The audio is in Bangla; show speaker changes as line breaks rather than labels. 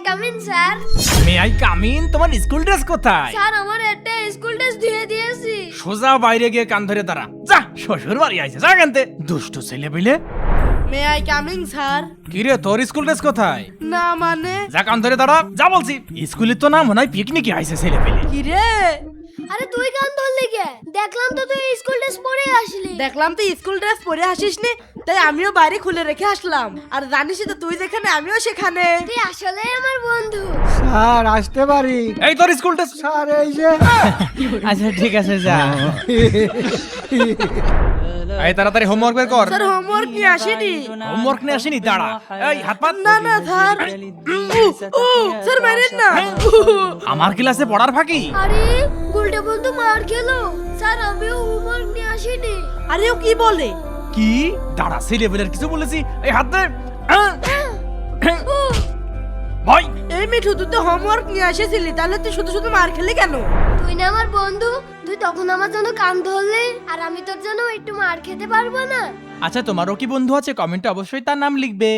Come in sir?
May I come in? তোমার স্কুল ড্রেস কোথায়?
স্যার আমার একটা স্কুল ড্রেস ধুয়ে দিয়েছি।
সোজা বাইরে গিয়ে কান ধরে দাঁড়া। যা, শ্বশুর বাড়ি আইছে, যা কানতে। দুষ্টু ছেলে পেলে।
May I coming sir?
কি রে, তোর স্কুল ড্রেস কোথায়?
না মানে
যা, কান ধরে দাঁড়া, যা বলছি। স্কুলের তো নাম মনে হয় পিকনিকে আইছে ছেলে পেলে।
কি রে?
আরে তুই কান ধরলি কে? দেখলাম তো তুই স্কুল ড্রেস পরে আসলি।
দেখলাম তুই স্কুল ড্রেস পরে আসিস নি, তাই আমিও বাইরে খুলে রেখে আসলাম। আর জানিস তো তুই যেখানে আমিও সেখানে।
তুই আসলে আমার বন্ধু।
স্যার আসতে পারি?
এই তোর স্কুল ড্রেস।
স্যার এই যে
আচ্ছা ঠিক আছে, যা। এই তাড়াতাড়ি হোমওয়ার্ক বের কর।
স্যার হোমওয়ার্ক নিয়ে আসেনি।
হোমওয়ার্ক নিয়ে আসেনি, দাঁড়া। এই হাত পা।
না না স্যার। স্যার মারেন না।
আমার ক্লাসে পড়ার ফাঁকি।
আরে গুলটে বন্ধু মার খেলো। স্যার আমিও হোমওয়ার্ক নিয়ে আসিনি।
আরে ও কি বলে?
কি? দাঁড়া, ছেলে পেলের কিছু বলেছি। এই হাত দে। ভাই,
এই মিঠু তুই তো হোমওয়ার্ক নিয়ে এসেছিলি, তাহলে তুই শুধু শুধু মার খেলি কেন?
তুই না আমার বন্ধু, তুই তখন আমার জন্য কান ধরলি, আর আমি তোর জন্য একটু মার খেতে পারবো না?
আচ্ছা তোমারও কি বন্ধু আছে? কমেন্টে অবশ্যই তার নাম লিখবে।